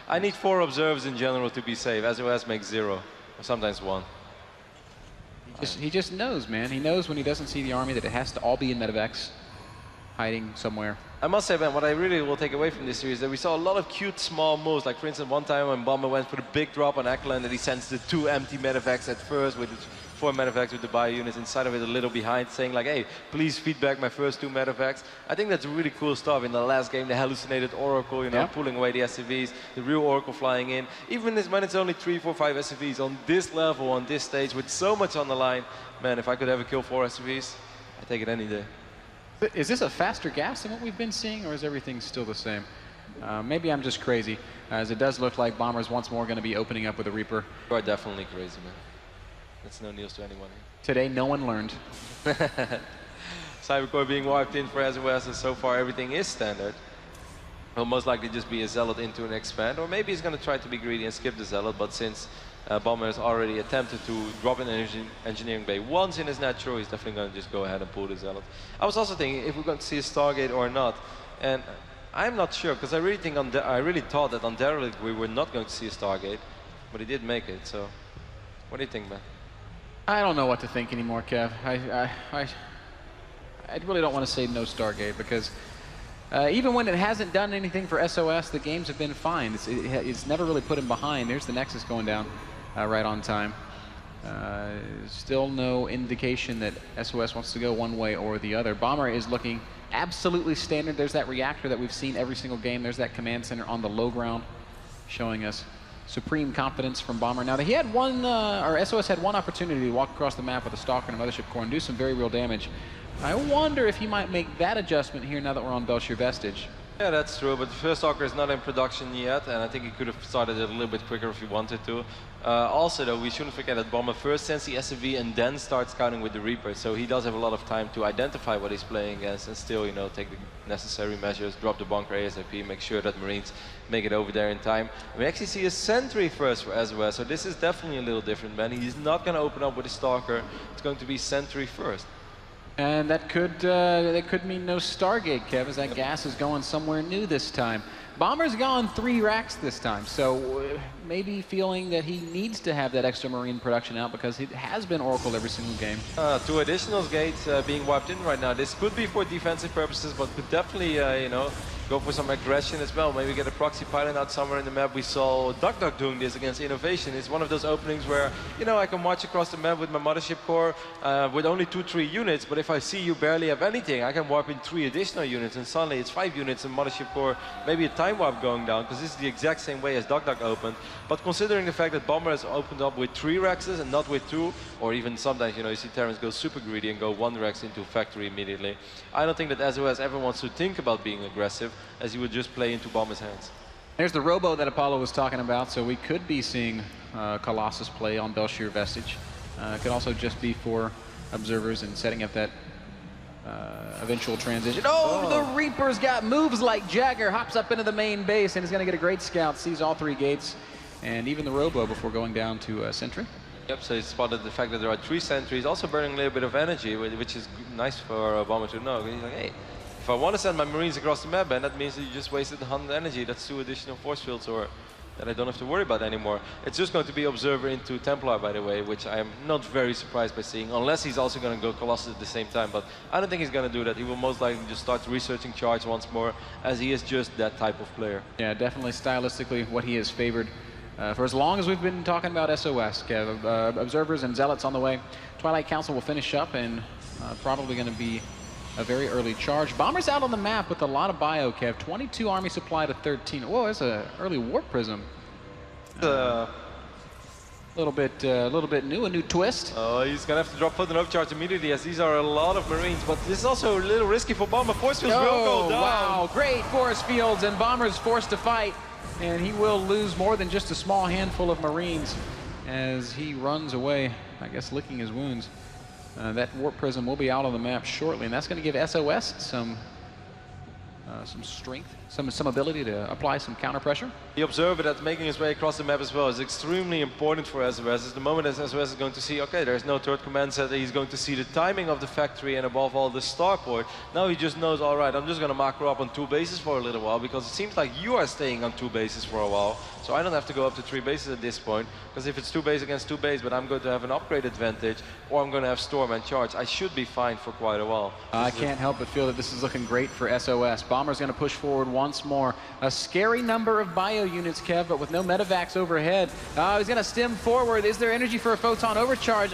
I need 4 observers in general to be safe. SOS makes 0, or sometimes 1. He just knows, man. He knows when he doesn't see the army that it has to all be in medevacs, hiding somewhere. I must say, Ben, what I really will take away from this series is that we saw a lot of cute small moves. Like, for instance, one time when Bomber went for the big drop on Ekland, and he sends the 2 empty medevacs at first with his 4 medevacs with the bio units inside of it a little behind, saying like, hey, please feed back my first 2 medevacs. I think that's really cool stuff. In the last game, the hallucinated Oracle, you know, pulling away the SCVs, the real Oracle flying in. Even when it's only 3, 4, 5 SCVs on this level, on this stage, with so much on the line, man, if I could ever kill 4 SCVs, I'd take it any day. Is this a faster gas than what we've been seeing, or is everything still the same? Maybe I'm just crazy, as it does look like Bomber's once more going to be opening up with a Reaper. You are definitely crazy, man. That's no news to anyone here. Today, no one learned. Cybercore being wiped in for SOS, and so far everything is standard. Will most likely just be a Zealot into an expand, or maybe he's going to try to be greedy and skip the Zealot, but since Bomber has already attempted to drop an engineering bay once in his natural, he's definitely going to just go ahead and pull the Zealot. I was also thinking if we're going to see a Stargate or not, and I'm not sure, because I really thought that on Derelict we were not going to see a Stargate, but he did make it, so what do you think, man? I don't know what to think anymore, Kev. I really don't want to say no Stargate, because even when it hasn't done anything for SOS, the games have been fine. It's never really put him behind. There's the Nexus going down right on time. Still no indication that SOS wants to go one way or the other. Bomber is looking absolutely standard. There's that reactor that we've seen every single game. There's that command center on the low ground, showing us supreme confidence from Bomber. Now, he had one, or SOS had one opportunity to walk across the map with a Stalker and a Mothership Core and do some very real damage. I wonder if he might make that adjustment here now that we're on Belshir Vestige. Yeah, that's true, but the first Stalker is not in production yet, and I think he could have started it a little bit quicker if he wanted to. Also, though, we shouldn't forget that Bomber first sends the SCV and then starts scouting with the Reaper, so he does have a lot of time to identify what he's playing against and still, you know, take the necessary measures, drop the bunker ASAP, make sure that Marines make it over there in time. We actually see a Sentry first for SOS, so this is definitely a little different, man. He's not going to open up with a Stalker. It's going to be Sentry first. And that could mean no Stargate, Kev, as that gas is going somewhere new this time. Bomber's gone 3 racks this time, so maybe feeling that he needs to have that extra Marine production out because it has been Oracle every single game. 2 additional gates being wiped in right now. This could be for defensive purposes, but could definitely, you know, go for some aggression as well. Maybe get a proxy pilot out somewhere in the map. We saw Duck doing this against Innovation. It's one of those openings where, you know, I can march across the map with my Mothership Core with only 2-3 units, but if I see you barely have anything, I can warp in 3 additional units, and suddenly it's 5 units and Mothership Core, maybe a time warp going down, because this is the exact same way as Duck opened. But considering the fact that Bomber has opened up with 3 Rexes and not with 2, or even sometimes, you know, you see Terrans go super greedy and go 1 Rex into factory immediately, I don't think that SOS ever wants to think about being aggressive, as he would just play into Bomber's hands. There's the Robo that Apollo was talking about, so we could be seeing Colossus play on Belshir Vestige. It could also just be for observers and setting up that eventual transition. Oh, the Reaper's got moves like Jagger, hops up into the main base and is going to get a great scout, sees all 3 gates, and even the Robo before going down to Sentry. Yep, so he spotted the fact that there are 3 sentries, also burning a little bit of energy, which is nice for Bomber to know. He's like, hey, if I want to send my Marines across the map, and that means that you just wasted 100 energy. That's 2 additional force fields, or that I don't have to worry about anymore. It's just going to be Observer into Templar, by the way, which I am not very surprised by seeing, unless he's also going to go Colossus at the same time. But I don't think he's going to do that. He will most likely just start researching charge once more, as he is just that type of player. Yeah, definitely stylistically what he has favored. For as long as we've been talking about SOS, Kev, Observers and Zealots on the way. Twilight Council will finish up, and probably going to be a very early charge. Bomber's out on the map with a lot of bio, Kev. 22 army supply to 13. Whoa, that's an early Warp Prism. A little bit new, a new twist. Oh, he's gonna have to drop photon overcharge immediately, as these are a lot of Marines. But this is also a little risky for Bomber. Force fields will go down. Wow, great force fields, and Bomber's forced to fight, and he will lose more than just a small handful of Marines as he runs away, I guess licking his wounds. That warp prism will be out on the map shortly, and that's going to give SOS some strength, some ability to apply some counter pressure. The observer that's making his way across the map as well is extremely important for SOS. It's the moment that SOS is going to see, okay, there's no third command center. He's going to see the timing of the factory and above all the starport. Now he just knows, all right, I'm just going to macro up on 2 bases for a little while, because it seems like you are staying on 2 bases for a while. So I don't have to go up to 3 bases at this point, because if it's 2 base against 2 base, but I'm going to have an upgrade advantage, or I'm going to have storm and charge, I should be fine for quite a while. I can't help but feel that this is looking great for SOS. Bomber's going to push forward once more. A scary number of bio units, Kev, but with no medevacs overhead. He's going to stem forward. Is there energy for a photon overcharge?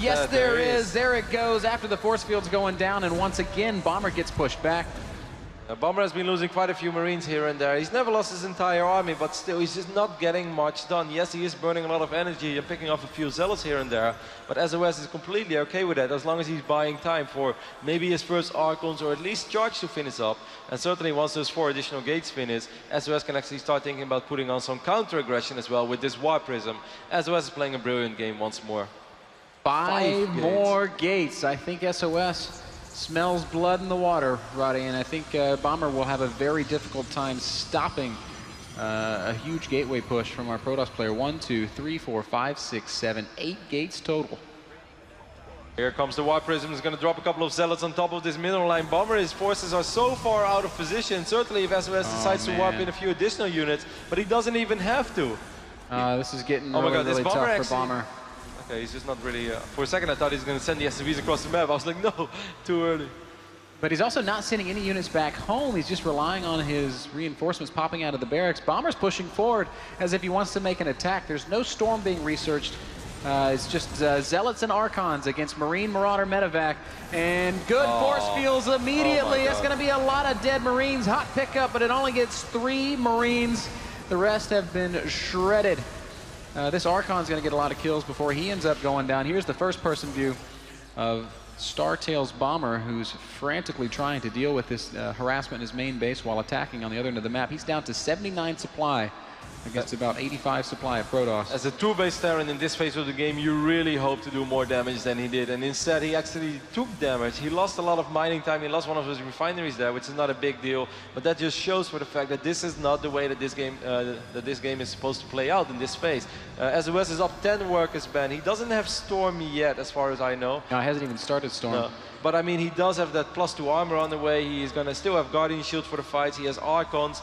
Yes, there is. There it goes after the force field's going down, and once again, Bomber gets pushed back. Bomber has been losing quite a few Marines here and there. He's never lost his entire army, but still, he's just not getting much done. Yes, he is burning a lot of energy and picking off a few zealots here and there, but SOS is completely okay with that, as long as he's buying time for maybe his first Archons or at least charge to finish up. And certainly once those 4 additional gates finish, SOS can actually start thinking about putting on some counter-aggression as well with this warp prism. SOS is playing a brilliant game once more. 5 more gates. I think SOS smells blood in the water, Roddy, and I think Bomber will have a very difficult time stopping a huge gateway push from our Protoss player. 1, 2, 3, 4, 5, 6, 7, 8 gates total. Here comes the warp prism. He's going to drop a couple of zealots on top of this middle line. Bomber, his forces are so far out of position. Certainly if SOS decides to warp in a few additional units, but he doesn't even have to. This is getting really tough for Bomber. Okay, he's just not really... for a second I thought he was going to send the SCVs across the map. I was like, no, too early. But he's also not sending any units back home. He's just relying on his reinforcements popping out of the barracks. Bomber's pushing forward as if he wants to make an attack. There's no storm being researched. It's just Zealots and Archons against Marine Marauder Medevac. And good force fields immediately. That's going to be a lot of dead Marines. Hot pickup, but it only gets 3 Marines. The rest have been shredded. This Archon's going to get a lot of kills before he ends up going down. Here's the first-person view of Startail's Bomber, who's frantically trying to deal with this harassment in his main base while attacking on the other end of the map. He's down to 79 supply against about 85 supply of Protoss. As a 2-base Terran in this phase of the game, you really hope to do more damage than he did, and instead he actually took damage. He lost a lot of mining time. He lost one of his refineries there, which is not a big deal, but that just shows for the fact that this is not the way that this game is supposed to play out in this phase. SOS is up 10 workers, Ben. He doesn't have Storm yet, as far as I know. No, he hasn't even started Storm. No. But I mean, he does have that +2 armor on the way. He's going to still have Guardian Shield for the fights. He has Archons.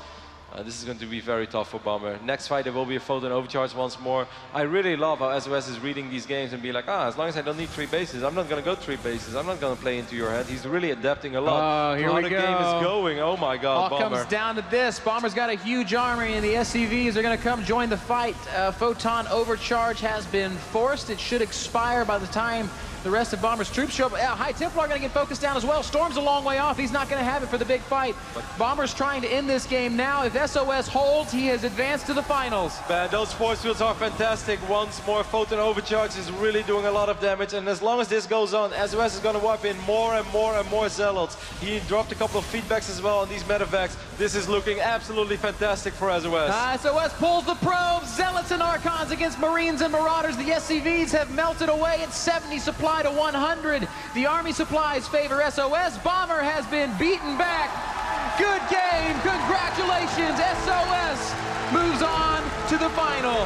This is going to be very tough for Bomber. Next fight, there will be a photon overcharge once more. I really love how SOS is reading these games and be like, as long as I don't need 3 bases, I'm not going to go 3 bases. I'm not going to play into your head. He's really adapting a lot. Here we go. How the game is going. Oh my God, All Bomber. comes down to this. Bomber's got a huge army, and the SCVs are going to come join the fight. Photon overcharge has been forced. It should expire by the time the rest of Bomber's troops show up. High Templar are going to get focused down as well. Storm's a long way off. He's not going to have it for the big fight. Bomber's trying to end this game now. If SOS holds, he has advanced to the finals. Man, those force fields are fantastic. Once more, photon overcharge is really doing a lot of damage. And as long as this goes on, SOS is going to wipe in more and more and more zealots. He dropped a couple of feedbacks as well on these medevacs. This is looking absolutely fantastic for SOS. SOS pulls the probes. Zealots and Archons against Marines and Marauders. The SCVs have melted away at 70 supply to 100. The army supplies favor SOS. Bomber has been beaten back. Good game. Congratulations. SOS moves on to the final.